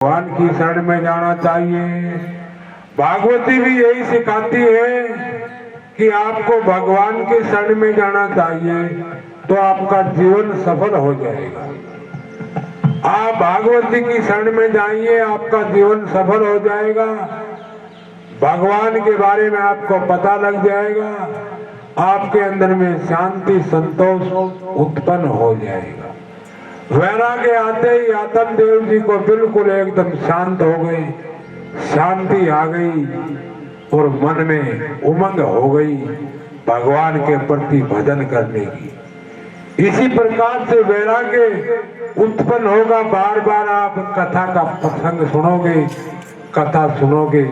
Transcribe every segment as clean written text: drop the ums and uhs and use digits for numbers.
भगवान की शरण में जाना चाहिए। भागवती भी यही सिखाती है कि आपको भगवान की शरण में जाना चाहिए तो आपका जीवन सफल हो जाएगा। आप भागवती की शरण में जाइए, आपका जीवन सफल हो जाएगा। भगवान के बारे में आपको पता लग जाएगा, आपके अंदर में शांति संतोष उत्पन्न हो जाएगा। वैराग्य आते ही आत्मदेव जी को बिल्कुल एकदम शांत हो गई, शांति आ गई और मन में उमंग हो गई भगवान के प्रति भजन करने की। इसी प्रकार से वैराग्य उत्पन्न होगा। बार बार आप कथा का प्रसंग सुनोगे, कथा सुनोगे,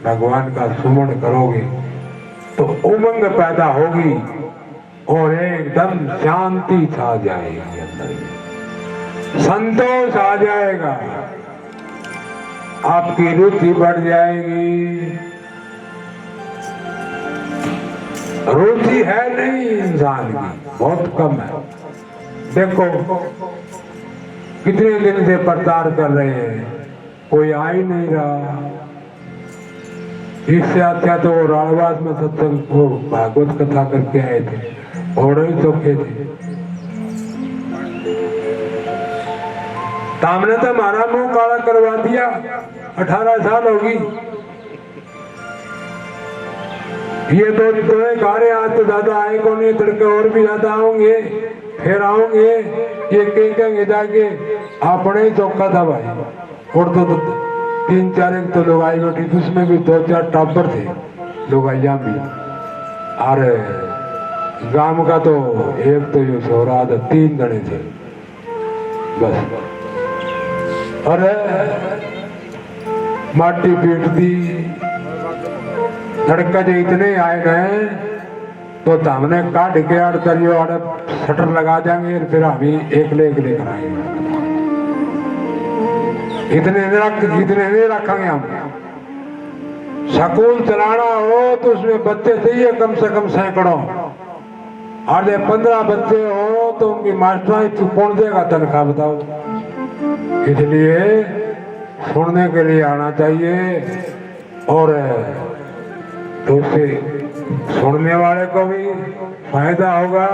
भगवान का सुमन करोगे तो उमंग पैदा होगी और एकदम शांति छा जाएगी, अंदर में संतोष आ जाएगा, आपकी रुचि बढ़ जाएगी। रुचि है नहीं इंसान की, बहुत कम है। देखो कितने दिन से प्रचार कर रहे हैं, कोई आ ही नहीं रहा। इससे अच्छा तो वो राणवास में सत्संग को भागवत कथा करके आए थे, घोड़े ही चौके थे। हमने तो हमारा मुंह काला करवा दिया। 18 साल होगी ये तो कार्य। आज तो ज्यादा आए कौन, ये तड़के और भी ज्यादा आओगे, फिर आओगे। ये कहेंगे जाके अपने ही चौका था भाई। और तो 3-4 एक तो लोग आई बैठी, उसमें भी 2-4 टॉपर थे लोग आया भी। और गांव का तो एक तो ये सो रहा था, 3 जने थे बस। अरे माटी पीट दी, लड़का जो इतने आए गए तो हमने काट के अड़तरियो और शटर लगा देंगे, फिर हम ही एकले कराएंगे। इतने नहीं रखेंगे हम। स्कूल चलाना हो तो उसमें बच्चे चाहिए कम से कम सैकड़ों। और 15 बच्चे हो तो उनकी मास्टर कौन देगा तनख्वाह, बताओ। इसलिए सुनने के लिए आना चाहिए और दूसरे सुनने वाले को भी फायदा होगा,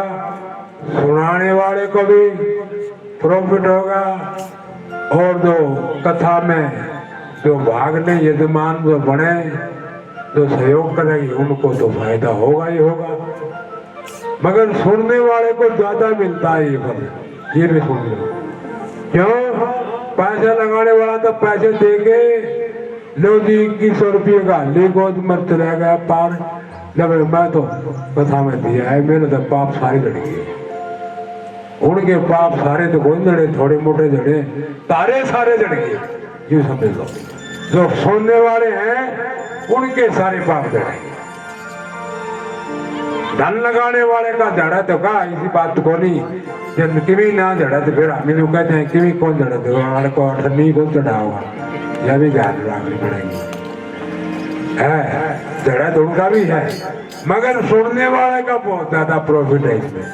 सुनाने वाले को भी प्रॉफिट होगा, और जो कथा में जो भाग ले यजमान जो बने, जो सहयोग करेंगे उनको तो फायदा होगा ही होगा। मगर सुनने वाले को ज्यादा मिलता है ये भी सुन लो। क्यों? पैसा लगाने वाला तो पैसे देके लो जी 2100 रुपये का ले गोद मर चला गया पार। जब मैं तो कथा में दिया है, मेरे तो पाप सारे लड़ गए। उनके पाप सारे तो कोई लड़े, थोड़े मोटे लड़े, तारे सारे लड़ गए। ये समझ लो, जो सुनने वाले हैं उनके सारे पाप लड़ेंगे। धन लगाने वाले का झड़ा तो का इसी बात को नहीं, जब किमी ना झड़ा तो फिर हम लोग कहते हैं किमी कौन झड़ा तो हमारे को अठन्नी कौन चढ़ा होगा, यह भी ध्यान रखनी पड़ेगी। है झड़ा तो उनका भी है, मगर सुनने वाले का बहुत ज्यादा प्रॉफिट है इसमें।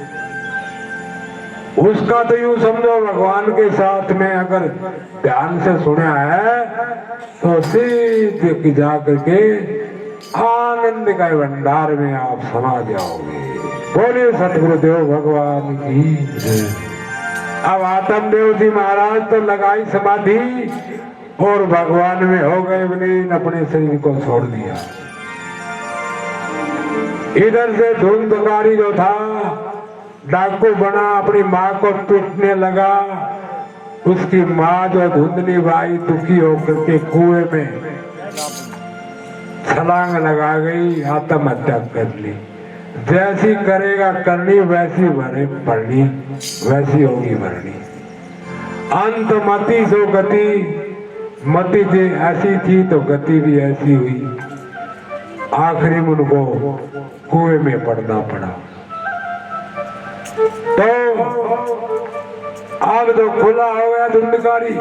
उसका तो यूं समझो भगवान के साथ में अगर ध्यान से सुना है तो सीधे जा करके आनंद का भंडार में आप समा जाओगे। बोलिए सतगुरुदेव भगवान की। अब आत्मदेव जी महाराज तो लगाई समाधि और भगवान में हो गए विलीन, अपने शरीर को छोड़ दिया। इधर से धुंधकारी जो था डाकू बना, अपनी माँ को पीटने लगा। उसकी माँ जो धुंधली भाई दुखी होकर के कुएं में छलांग लगा गई, आत्महत्या कर ली। जैसी करेगा करनी, वैसी भरनी, वैसी होगी भरनी। अंत मति सो गति, मति ऐसी थी तो गति भी ऐसी हुई। आखिरी में उनको कुएं में पड़ना पड़ा। तो अब तो खुला हो गया धुंधकारी,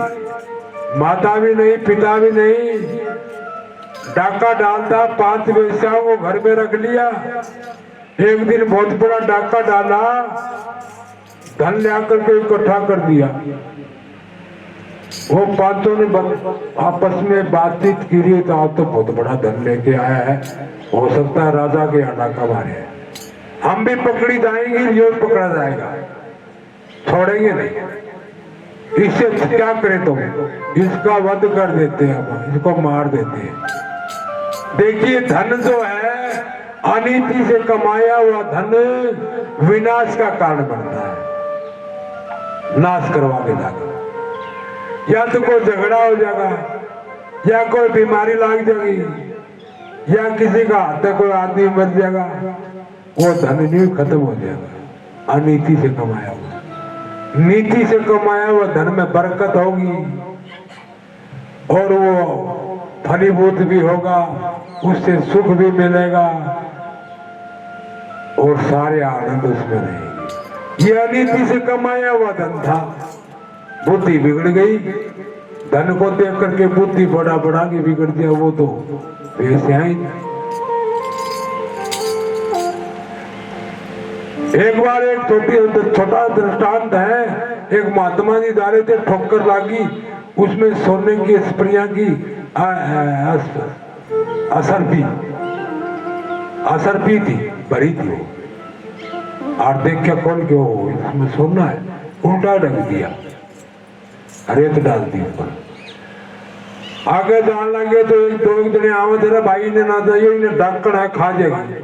माता भी नहीं पिता भी नहीं। डाका डालता 5 वेश्याओं को घर में रख लिया। एक दिन बहुत बड़ा डाका डाला, धन ले आकर के इकट्ठा कर दिया। वो पांचों ने आपस में बातचीत की रही, तो आप तो बहुत बड़ा धन लेके आया है, हो सकता है राजा के अंडा कमारे है, हम भी पकड़ी जाएंगे, ये पकड़ा जाएगा, छोड़ेंगे नहीं। इससे क्या करें तुम? इसका वध कर देते हैं, हम इसको मार देते हैं। देखिए धन जो है, अनीति से कमाया हुआ धन विनाश का कारण बनता है, नाश करवा के जाकर। या तो कोई झगड़ा हो जाएगा, या कोई बीमारी लग जाएगी, या किसी का हाथ कोई आदमी मर जाएगा, वो धन नहीं खत्म हो जाएगा। अनीति से कमाया हुआ, नीति से कमाया हुआ धन में बरकत होगी, और वो फलीभूत भी होगा, उससे सुख भी मिलेगा, और सारे आनंद उसमें रहेंगे। ये अनीति से कमाया हुआ धन था, बुद्धि बिगड़ गई, धन को देख करके बुद्धि बड़ा बड़ा के बिगड़ गया, वो तो वैसे ही। एक बार एक छोटा दृष्टांत है, एक महात्मा जी जा रहे थे, ठोकर लागी, उसमें सोने की स्प्रिया की असर पी थी, भरी थी वो, और देख क्या कौन क्यों इसमें सोना है, उल्टा ढक दिया, रेत डाल दी ऊपर। आगे जान लगे तो एक जने आवे, तेरा भाई ने ना जाइए, इन्हें ढक्कन है, खा जाएगी।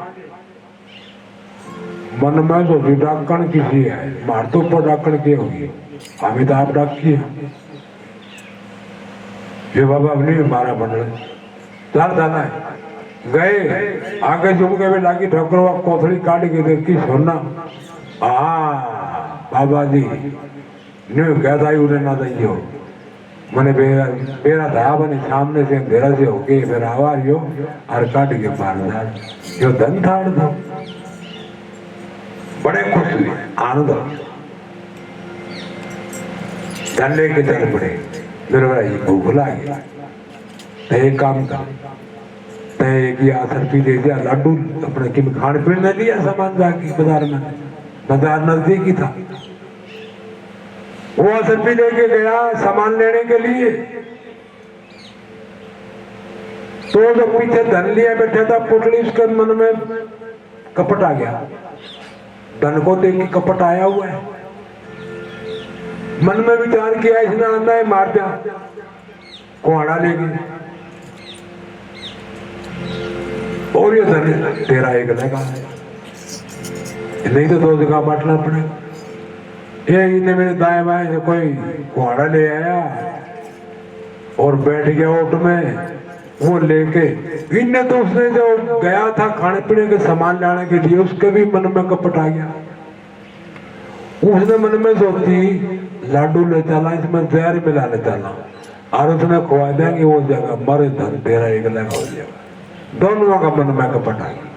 मन में सोची ढक्कन किसी है, मार तो ऊपर ढक्कन की होगी, हमें तो आप ढकी है, ये बाबा अब नहीं मारा बन रहे, चल जाना है। गए आगे झुम के भी लागी ठोकर, कोथड़ी काट के देखी सोना। बाबा जी नहीं कहता ही उन्हें ना दइयो, मैंने बेरा था बने सामने से अंधेरा से होके फिर आवा रही हो, और काट के मार दार जो धन थाड़ दो। बड़े खुश हुए, आनंद हो, धन लेके चल पड़े। मेरे भाई भूख लगी, एक काम कर, एक असर पी दे दिया, लड्डू अपने कि खाने पीने ने लिया सामान जाके बाजार में, बाजार नजदीक ही था, वो असर पी लेके गया सामान लेने के लिए, तो जो पीछे धन लिया बैठा था पुतली, उसके मन में कपट आ गया, धन को देख के कपट आया हुआ है, मन में विचार किया इसने आना है मार दिया, कुहाड़ा लेके, और ये धन तेरा एक लगा है, नहीं तो दो जगह बांटना पड़ेगा। ये इन्हें मेरे दाएं बाएं से कोई कुहाड़ा ले आया और बैठ गया ओट में, वो लेके इनने तो उसने जो गया था खाने पीने के सामान लाने के लिए, उसके भी मन में कपट आ गया। उसने मन में सोची लाडू ले चला, इसमें जहर मिला ले चला, और उसने खुआ देंगे वो जगह मरे धन तेरा एक लगा हो जाएगा। दोनों का मन में कपट आ गया।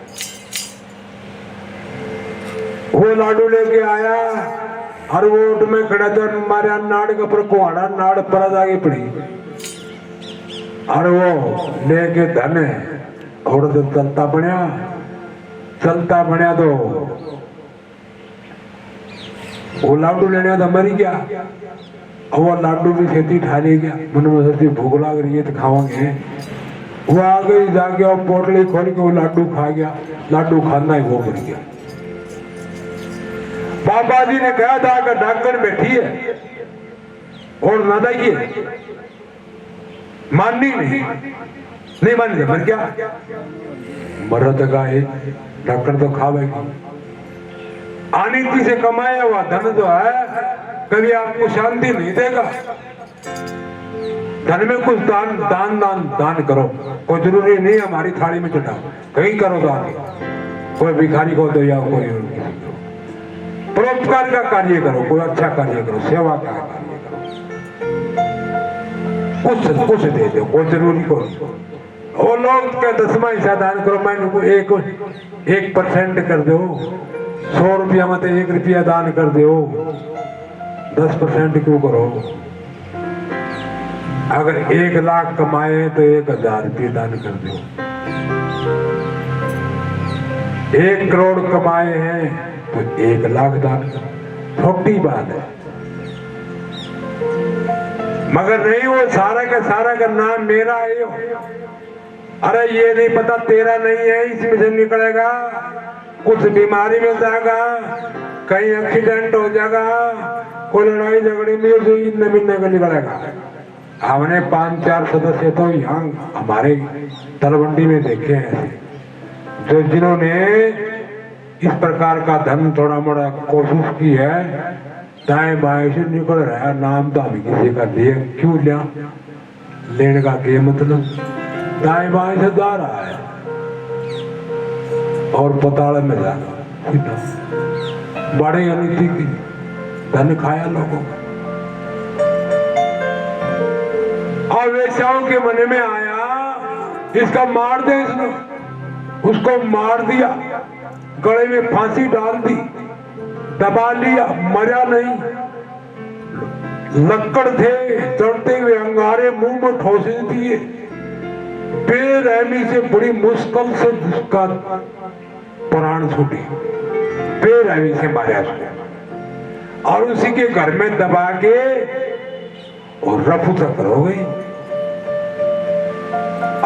वो लाडू लेके आया और वो ओट में खड़ा था, मारे नाड़ के ऊपर कुहाड़ा, नाड़ पर जाके पड़ी, और वो लेके धन और तो चलता बनया तो वो लाडू लेने तो मरी गया, और वो लाडू भी खेती ठा ले गया, मन में सोची भूख लग रही है तो खावांगे। वो आगे जाके और पोटली खोल के वो लाडू खा गया, लाडू खाना ही वो मर गया। बाबा जी ने कहा था कि ढक्कन बैठी है और ना दाइए, माननी नहीं मानी, मर गया, मरत गाय ढक्कन तो खावेगी। अनीति से कमाया हुआ धन जो है कभी आपको शांति नहीं देगा। धन में कुछ दान करो, कोई जरूरी नहीं हमारी थाली में चढ़ाओ, कहीं करो दान, कोई भिखारी को दो या कोई परोपकार का कार्य करो, कोई अच्छा कार्य करो, सेवा का कार्य करो, कुछ दे दो, कोई जरूरी को। वो लोग का 10वां हिस्सा दान करो, मैंने 1% कर दो, 100 रुपया में 1 रुपया दान कर दो, 10% क्यों करो? अगर 1 लाख कमाए तो 1000 रुपये दान कर दो। 1 करोड़ कमाए हैं तो 1 लाख दान करो, छोटी बात है। मगर नहीं, वो सारा का नाम मेरा है। अरे ये नहीं पता तेरा नहीं है, इसमें से निकलेगा, कुछ बीमारी में जाएगा, कहीं एक्सीडेंट हो जाएगा, कोई लड़ाई झगड़ी में इतने मिलने का निकलेगा। हमने 5-4 सदस्य तो यहाँ हमारे तलवंडी में देखे हैं जो जिन्होंने इस प्रकार का धन थोड़ा मोड़ा कोशिश की है, दाएं बाएं से निकल रहा है, नाम तो हम किसी का लिए क्यों लिया, लेने का क्या मतलब, दाएं बाएं से जा रहा है और पताल में जाएगा, बड़े अनिति की धन खाया लोगों का। और वेश्याओं के मन में आया इसका मार दे, इसने उसको मार दिया, गले में फांसी डाल दी, दबा लिया, मरा नहीं। लक्कड़ थे, चढ़ते हुए अंगारे मुंह में ठोसे दिए, बेरहमी से बड़ी मुश्किल से उसका प्राण छूटी, बेरहमी से मारा उसको और उसी के घर में दबा के और रफू चक्कर हो गई।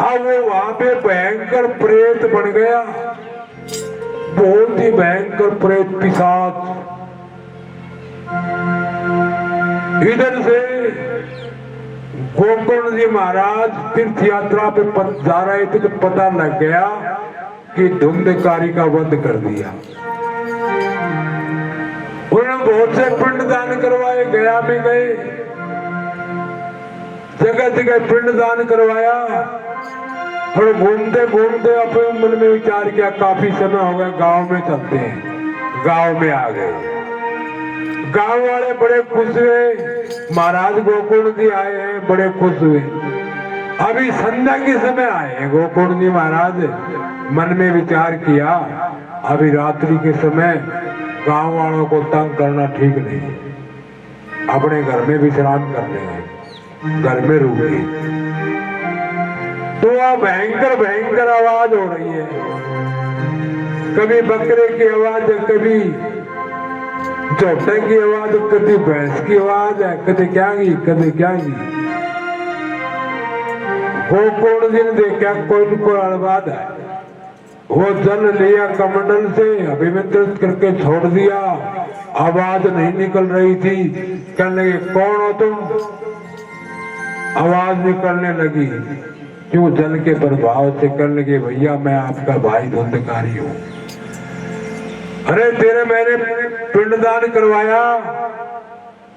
अब वो वहां पे भयंकर प्रेत बन गया, बहुत ही भयंकर प्रेत पिशाच। इधर से गोकर्ण जी महाराज तीर्थ यात्रा पे जा रहे थे तो पता लग गया कि धुंधकारी का वध कर दिया। उन्होंने बहुत से पिंडदान करवाए, गया में गए, जगह जगह पिंडदान करवाया और घूमते घूमते अपने मन में विचार किया काफी समय हो गया, गांव में चलते हैं। गांव में आ गए, गांव वाले बड़े खुश हुए, महाराज गोकर्ण जी आए हैं, बड़े खुश हुए। अभी संध्या के समय आए हैं गोकर्ण जी महाराज, मन में विचार किया अभी रात्रि के समय गांव वालों को तंग करना ठीक नहीं, अपने घर में विश्राम करने हैं, घर में रुक गई। तो वह भयंकर भयंकर आवाज हो रही है, कभी बकरे की आवाज है, कभी चौटे की आवाज, कभी भैंस की आवाज है, कभी क्या की कभी क्या की। गोकर्ण जी ने देखा कोई न कोई आवाज है, वो जल लिया कमंडल से, अभिमंत्रित करके छोड़ दिया, आवाज नहीं निकल रही थी। कहने लगे कौन हो तुम? आवाज निकलने लगी, क्यों? जल के प्रभाव से। कहने लगे भैया मैं आपका भाई धुंधकारी हूँ। अरे तेरे मैंने पिंडदान करवाया,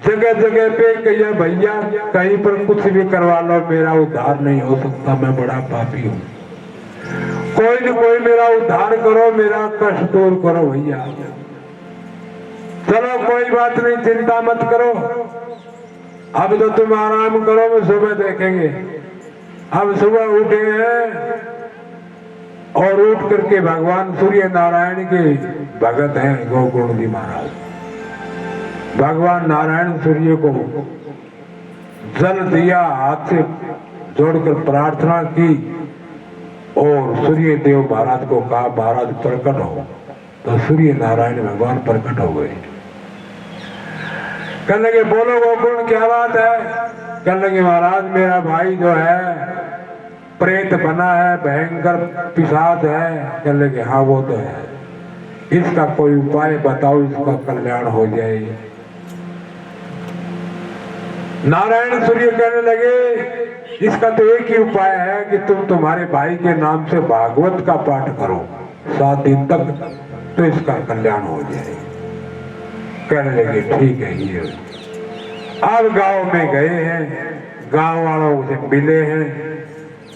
जगह जगह पे कहिए भैया कहीं पर कुछ भी करवा लो, मेरा उद्धार नहीं हो सकता, मैं बड़ा पापी हूँ, कोई न कोई मेरा उद्धार करो, मेरा कष्ट दूर करो भैया। चलो कोई बात नहीं, चिंता मत करो, अब तो तुम आराम करो, मैं सुबह देखेंगे। अब सुबह उठे हैं और उठ करके भगवान सूर्य नारायण के भगत हैं गोकर्ण जी महाराज। भगवान नारायण सूर्य को जल दिया, हाथ से जोड़कर प्रार्थना की और सूर्य देव महाराज को कहा महाराज प्रकट हो, तो सूर्य नारायण भगवान प्रकट हो गए। कहने लगे बोलो गोकर्ण क्या बात है? कहने लगे महाराज मेरा भाई जो है प्रेत बना है, भयंकर पिशाच है। कहने लगे हाँ वो तो है, इसका कोई उपाय बताओ, इसका कल्याण हो जाए। नारायण सूर्य कहने लगे इसका तो एक ही उपाय है कि तुम तुम्हारे भाई के नाम से भागवत का पाठ करो 7 दिन तक, तो इसका कल्याण हो जाए। कहने लगे ठीक है ये। अब गांव में गए हैं, गांव वालों से मिले हैं,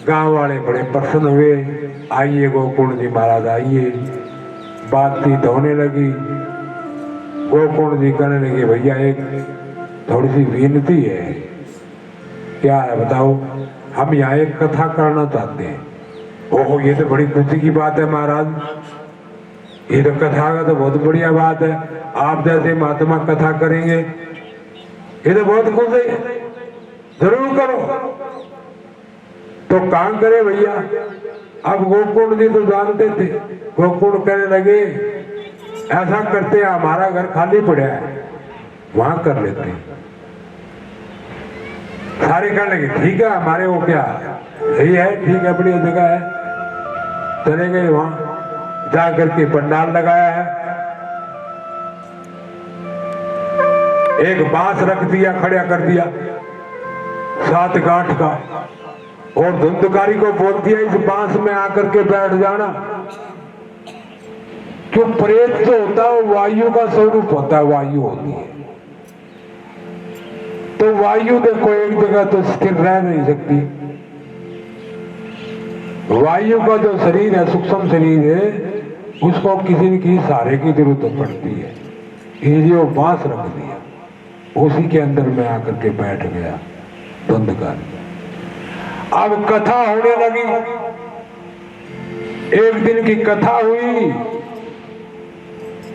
गांव वाले बड़े प्रसन्न हुए, आइए गोकर्ण जी महाराज आइए। बातचीत होने लगी, गोकर्ण जी कहने लगे भैया एक थोड़ी सी विनती है। क्या है बताओ? हम यहाँ एक कथा करना चाहते हैं। ओहो ये तो बड़ी खुशी की बात है महाराज, ये तो कथा का तो बहुत बढ़िया बात है, आप जैसे महात्मा कथा करेंगे ये तो बहुत खुश है, जरूर करो। तो काम करे भैया। अब गोकर्ण जी तो जानते थे, गोकर्ण कहने लगे ऐसा करते हैं हमारा घर खाली पड़ा है, वहां कर लेते हैं। सारे कहने लगे ठीक है हमारे वो क्या सही है, ठीक है, बढ़िया जगह है। चले गए वहां जाकर के पंडाल लगाया है, एक बांस रख दिया, खड़ा कर दिया 7 गांठ का, और धुंधकारी को बोल दिया इस बांस में आकर के बैठ जाना। जो प्रेत जो होता है वो वायु का स्वरूप होता है, वायु होती है। तो वायु देखो एक जगह तो स्थिर रह नहीं सकती। वायु का जो शरीर है, सूक्ष्म शरीर है, उसको किसी न किसी सहारे की जरूरत पड़ती है, इसलिए वो बांस रख दिया, उसी के अंदर में आकर के बैठ गया धुंधकारी। अब कथा होने लगी, एक दिन की कथा हुई।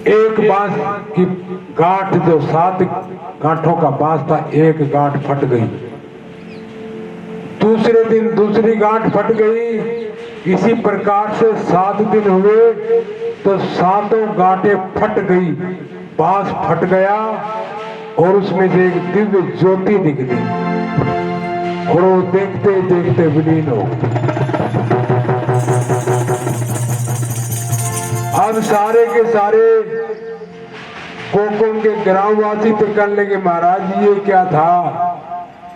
एक बांस की गांठ, जो 7 गांठों का बांस था, एक गांठ फट गई। दूसरे दिन दूसरी गांठ फट गई। इसी प्रकार से 7 दिन हुए तो 7 गांठें फट गई, बांस फट गया और उसमें से एक दिव्य ज्योति निकली और वो देखते देखते विलीन हो गई। अब सारे के सारे कोकुम के ग्रामवासी तो कहने लगे महाराज ये क्या था?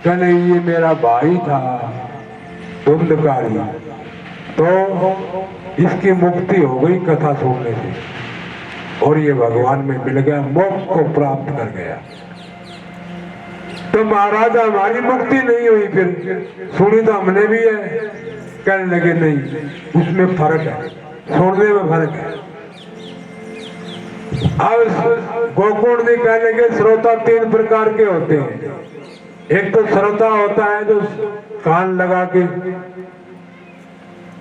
कहने ये मेरा भाई था धुंधकारी, तो इसकी मुक्ति हो गई कथा सुनने से और ये भगवान में मिल गया, मोक्ष को प्राप्त कर गया। तो महाराज हमारी मुक्ति नहीं हुई, फिर सुनी तो हमने भी है। कहने लगे नहीं, उसमें फर्क है, सुनने में फर्क है। अब गोकुल जी कहने के श्रोता 3 प्रकार के होते हैं। एक तो श्रोता होता है जो कान लगा के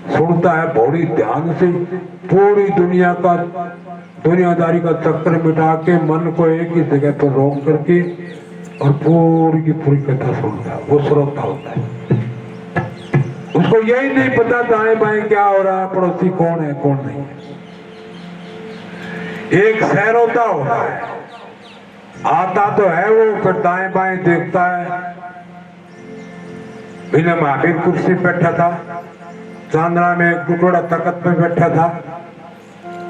सुनता है बड़ी ध्यान से, पूरी दुनिया का दुनियादारी का चक्कर मिटा के मन को एक ही जगह पर रोक करके और पूरी की पूरी कथा सुनता है, वो श्रोता होता है। उसको यही नहीं पता दाएं बाएं क्या हो रहा है, पड़ोसी कौन है कौन नहीं है। एक सहरोता होता है, आता तो है वो, फिर दाएं बाएं देखता है। बिना महावीर कुर्सी बैठा था, चांदना में एक टुकड़ा तकत में बैठा था,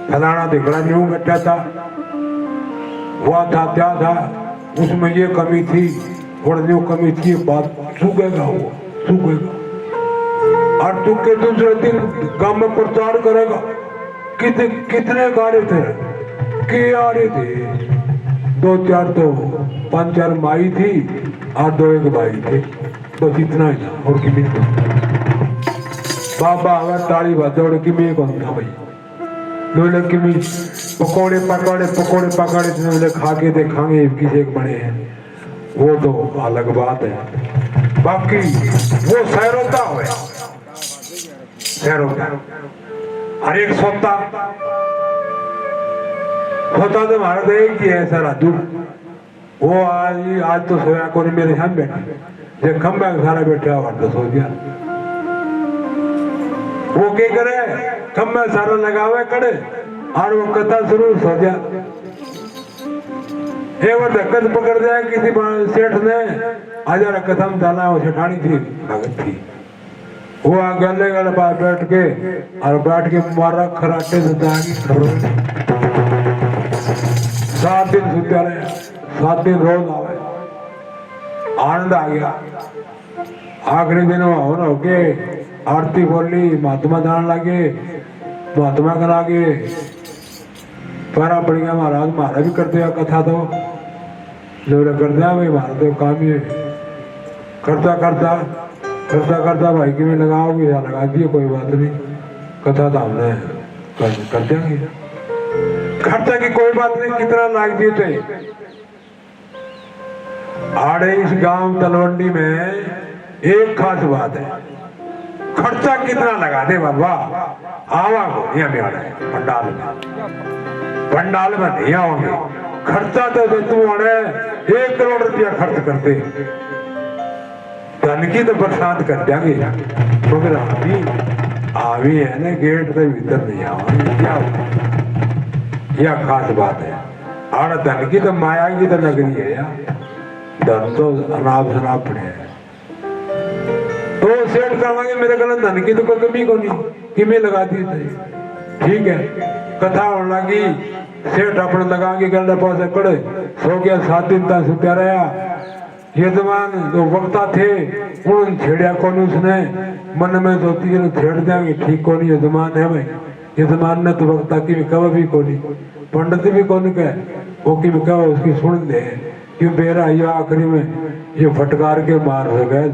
फलाना दिखड़ा न्यू बैठा था, हुआ था क्या था, उसमें ये कमी थी और न्यू कमी थी, बात सूखेगा, वो सूखेगा। और तू के दूसरे दिन गांव में प्रचार करेगा, कितने गाड़े थे कि आ रहे थे, 2-4 तो 5-4 माई थी और 2-1 भाई थे, बस इतना ही था और किमी बाबा अगर ताली बजोड़ किमी कौन था भाई, लोले किमी पकौड़े पकौड़े खा के देखांगे किसे बने हैं, वो तो अलग बात है। बाकी वो सहरोता हो, सहरोता हर एक सोता तो हमारा तो एक ही है सर दूर, वो आज तो सोया को मेरे सामने बैठे, जो खम्बा सारा बैठा हुआ तो सो गया। वो क्या करे, खम्बा सारा लगा हुआ कड़े और वो कथा शुरू हो गया। वो धक्कत पकड़ जाए किसी सेठ ने, हजार कथा में डाला, वो सेठानी थी भगत थी, वो गले गले पास बैठ के और बैठ के मारा खराटे से दागी 7 दिन सुत्या रहे, 7 दिन रोज आवे, आनंद आ गया। आखिरी दिन हो के आरती बोली, महात्मा जान लगे, महात्मा के लागे पैरा पड़ गया, महाराज मारा भी कर दिया कथा, तो लोग कर दिया भाई, हमारा तो काम ही है। करता भाई की भी लगाओगे या लगा दिए, कोई बात नहीं, कथा तो हमने कर देंगे, खर्चा की कोई बात नहीं, कितना लाग दिए थे। आड़े इस गांव तलवंडी में एक खास बात है, खर्चा कितना लगा दे बाबा, आवा को यहाँ में आना है पंडाल में नहीं आओगे, खर्चा तो तुम आने 1 करोड़ रुपया खर्च करते, धन की तो बरसात कर देंगे, मगर आवी है ना गेट से भीतर नहीं आओगे, क्या यह खास बात है। और धन की तो माया की तो नगरी है यार, धन तो अनाप शनाप पड़े है, तो सेठ कहेंगे मेरे कल धन की तो कोई कमी को नहीं कि मैं लगा दी थे। ठीक है, कथा होने लगी, सेठ अपने लगा के गले पास कड़े सो गया, 7 दिन तक सुत्या रहा। यजमान जो वक्ता थे उन्होंने छेड़िया कौन, उसने मन में सोचती है छेड़ देंगे ठीक को नहीं, यजमान है भाई, यजमान ने तो वक्ता की भी कव भी को नहीं, पंडित भी कौन कहे वो की भी कह उसकी सुन ले, क्यों बेरा ये आखिरी में ये फटकार के मार हो गए,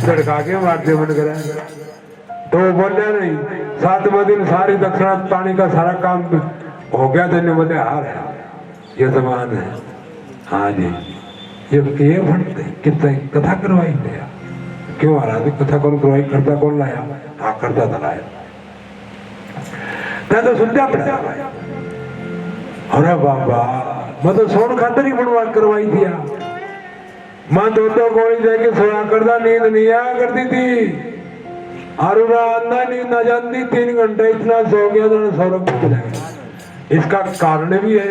धड़का के मारते मन करे। तो वो बोले नहीं, 7वें दिन सारी दक्षिणा पानी का सारा काम हो गया, तो बोले हार है यजमान है। हाँ जी, ये फटते कितने कथा करवाई लिया, क्यों आ रहा था कथा कौन करवाई, करता कौन लाया? हाँ करता था लाया, तो सुनता पड़ा। अरे बाबा मैं तो सोन खातर ही बनवा करवाई दिया, मैं तो गोली देके सोया करता, नींद नहीं आया करती थी, आरूरा अंधा नींद ना जानती, 3 घंटे इतना सो गया तो सौरभ। इसका कारण भी है,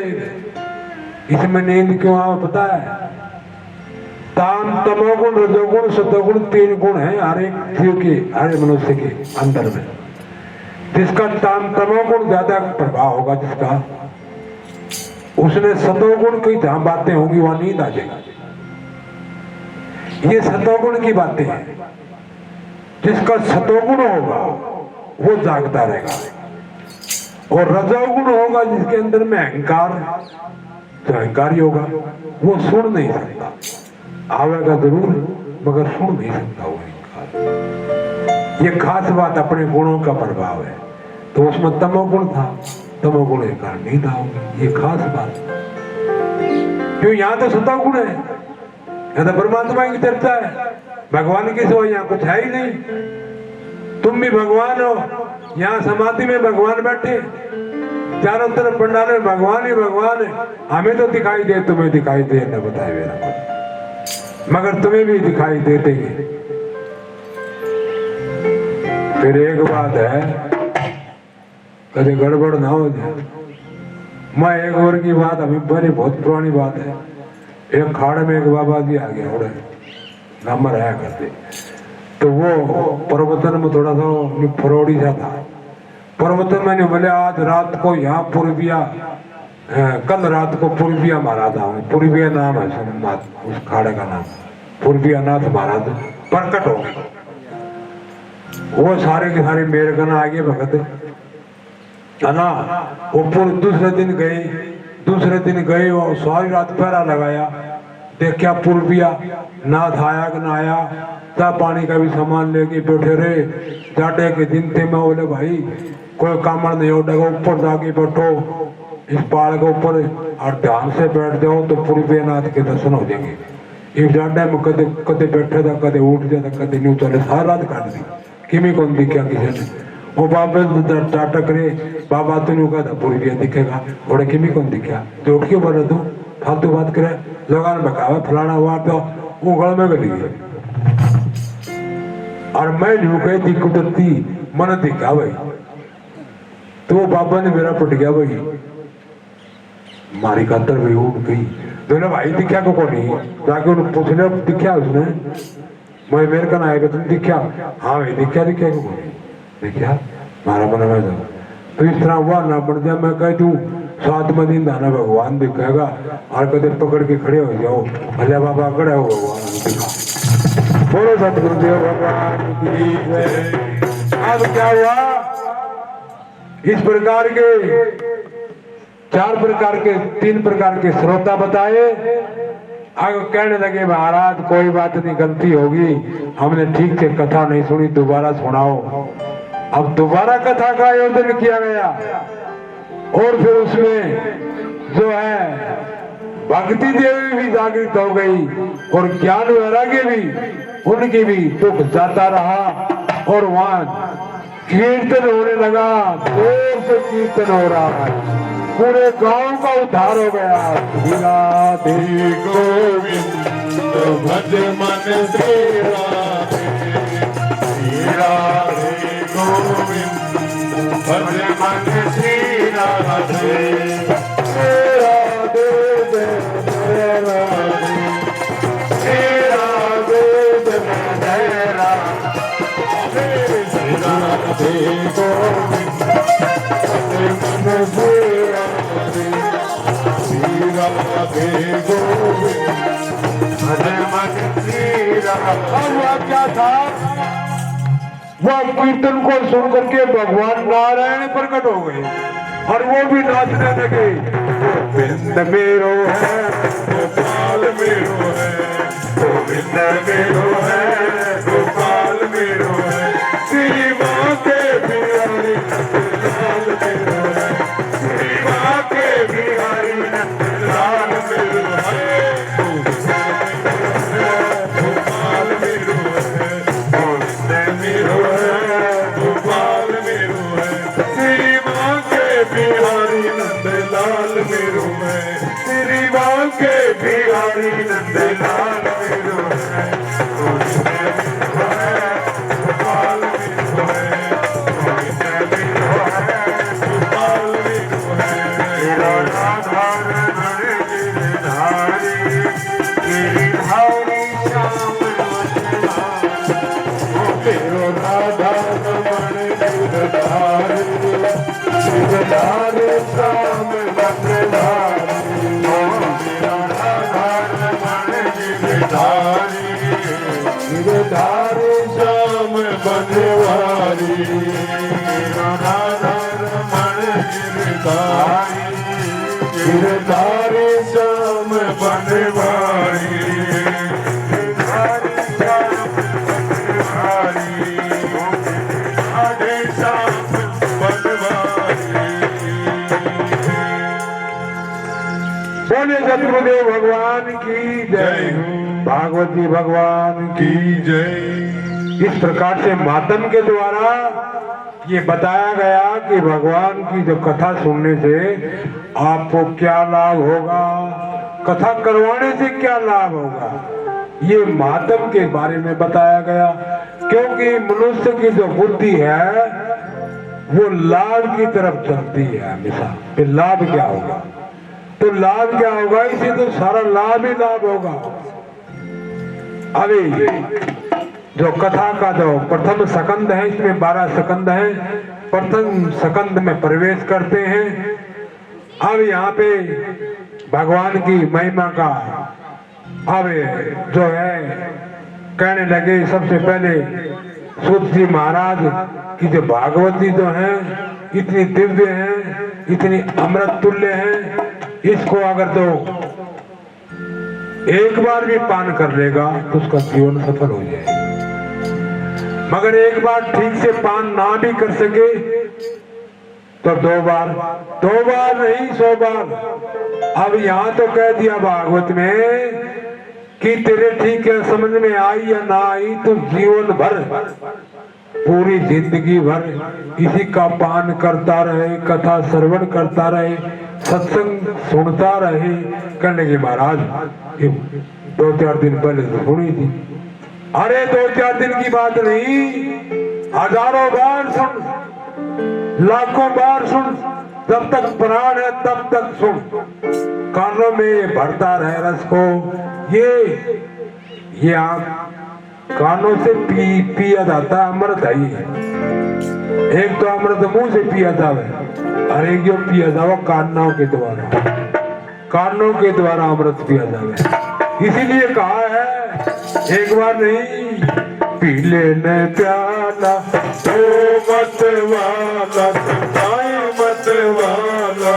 इसमें नींद क्यों आ पता है? ताम तमोगुण रजोगुण सतोगुण 3 गुण है हर एक जीव के, हर मनुष्य के अंदर में। जिसका ताम तमोगुण ज्यादा प्रभाव होगा, जिसका उसने सतोगुण की जहां बातें होंगी वहां नींद आ जाएगा। ये सतोगुण की बातें हैं, जिसका सतोगुण होगा वो जागता रहेगा, और रजोगुण होगा जिसके अंदर में अहंकार, तो अहंकारी होगा वो सुन नहीं सकता, आवेगा जरूर मगर सुन नहीं सकता वो अहंकार। ये खास बात अपने गुणों का प्रभाव है, तो उसमें तमोगुण था, तमोगुण के कारण नींद आओगे, ये खास बात। क्यों यहाँ तो सतोगुण है, यहाँ तो परमात्मा की चर्चा है, भगवान की सिवा यहाँ कुछ है ही नहीं। तुम भी भगवान हो, यहाँ समाधि में भगवान बैठे, चारों तरफ पंडाल में भगवान ही भगवान है। हमें तो दिखाई दे, तुम्हें दिखाई दे न बताए मेरा, मगर तुम्हें भी दिखाई देते हैं। फिर एक बात है, कभी गड़बड़ ना हो जाए। मैं एक और की बात, अभी बड़ी बहुत पुरानी बात है। एक खाड़ में एक बाबा जी आ गया, उड़े नंबर आया करते, तो वो प्रवचन में थोड़ा सा फरोड़ी सा था। प्रवचन में नहीं बोले आज रात को यहाँ पूर्विया, कल रात को पूर्विया महाराज आए, पूर्विया नाम है सोमनाथ, उस खाड़े का नाम पूर्विया नाथ महाराज प्रकट हो गए। वो सारे के सारे मेरे गना आगे भगत है ना। वो दूसरे दिन गए और सारी रात पहरा लगाया, देखा पूर्विया नाथ आया कि ना आया, तब पानी का भी सामान लेके बैठे रहे। जाटे के दिन थे, मैं बोले भाई कोई काम नहीं हो, ऊपर जाके बैठो इस पहाड़ के ऊपर और ध्यान से बैठ जाओ तो पूर्विया नाथ के दर्शन हो जाएंगे। इस जाटे में कदे कदे बैठे था, कदे उठ जाता, कदे नहीं चले, सारी रात काट दी, किमी कौन दिखा किसी ने। वो बाबा टाटा करे, बाबा तो नहीं कहा पूर्विया दिखेगा, बड़े किमी कौन दिखा, तो उठ क्यों बोल तू फालतू बात करे, लोग बकावा फलाना हुआ, तो वो गल में गली गई। और मैं नहीं कही थी कुदरती मन दिखा भाई, तो बाबा ने मेरा पट गया भाई, मारी खातर भाई उठ गई। तो भाई दिखा को नहीं, जाके उन्हें पूछ लिया दिखा उसने, मैं मेरे का आएगा तुम दिखा, हाँ भाई दिखा को देखा मारा मन में जाओ। तो इस तरह हुआ ना बढ़ जाए, मैं कह दू 7वें दिन दाना भगवान दिखेगा, और कदे पकड़ के खड़े हो जाओ, भले बाबा खड़े हो भगवान दिखा। बोलो सतगुरुदेव भगवान की जय। अब क्या हुआ, इस प्रकार के 3 प्रकार के श्रोता बताए। आगे कहने लगे महाराज कोई बात नहीं, गलती होगी, हमने ठीक से कथा नहीं सुनी, दोबारा सुनाओ। अब दोबारा कथा का आयोजन किया गया, और फिर उसमें जो है भक्ति देवी भी जागृत हो गई, और ज्ञान वैराग्य भी उनकी भी दुख जाता रहा, और वहां कीर्तन होने लगा, जोर से कीर्तन हो रहा है, पूरे गांव का उद्धार हो गया। राधे गोविंद भज मन श्री राधे गोविंद भज मन श्री राधे राधे राधे राधे अब वह क्या था, वह कीर्तन को सुन करके भगवान नारायण प्रकट हो गए और वो भी नाचने लगे। गोविंद मेरो है, गोपाल मेरो है, गोविंद मेरो है, गोपाल मेरो है, श्री माँ के बिहारी लाल मेरो है, श्री माँ के बिहारी लाल मेरो है, गोपाल मेरो है, गोविंद मेरो है, गोपाल मेरो है, श्री माँ के बिहारी नंद लाल मेरो है, श्री माँ के बिहारी नंद लाल मेरो है, गोविंद मेरो है, गोपाल मेरो है, गोविंद मेरो है, गोपाल मेरो है, तेरा राधा रमण गिरधारी, गिरधारी श्याम वनवारी, ओ तेरो राधा रमण गिरधारी, गिरधारी श्याम वनवारी, ओ तेरा राधा रमण गिरधारी, गिरधारी श्याम वनवारी, तेरा राधा रमण गिरधारी, गिरधारी श्याम वनवारी, गिरधारी श्याम वनवारी, राधे श्याम वनवारी। बोले सतगुरुदेव भगवान की जय, भागवती भगवान की जय। इस प्रकार से मातम के द्वारा ये बताया गया कि भगवान की जो कथा सुनने से आपको क्या लाभ होगा, कथा करवाने से क्या लाभ होगा, ये मातम के बारे में बताया गया। क्योंकि मनुष्य की जो बुद्धि है वो लाभ की तरफ चलती है हमेशा। फिर लाभ क्या होगा, तो लाभ क्या होगा, इसे तो सारा लाभ ही लाभ होगा। अभी जो कथा का जो प्रथम स्कंद है, इसमें 12 स्कंद है, प्रथम स्कंद में प्रवेश करते हैं। अब यहाँ पे भगवान की महिमा का अब जो है कहने लगे। सबसे पहले सूत जी महाराज की जो भागवती जो है इतनी दिव्य है, इतनी अमृत तुल्य है, इसको अगर तो एक बार भी पान कर लेगा तो उसका जीवन सफल हो जाएगा। मगर एक बार ठीक से पान ना भी कर सके तो 2 बार नहीं 100 बार। अब यहाँ तो कह दिया भागवत में कि तेरे ठीक है समझ में आई या ना आई, तो जीवन भर पूरी जिंदगी भर इसी का पान करता रहे, कथा श्रवण करता रहे, सत्संग सुनता रहे। कहने लगे महाराज 2-4 दिन पहले तो सुनी थी। अरे 2-4 दिन की बात नहीं, हजारों बार सुन, लाखों बार सुन, जब तक प्राण है तब तक सुन। कानों में भरता रहे रस को। ये आंख कानों से पिया जाता है, अमृत है ये। एक तो अमृत मुंह से पिया जावे और एक जो पिया जावा कानों के द्वारा, कानों के द्वारा अमृत पिया जावे। इसीलिए कहा है एक बार नहीं, पी लेने प्याला तो मत वाला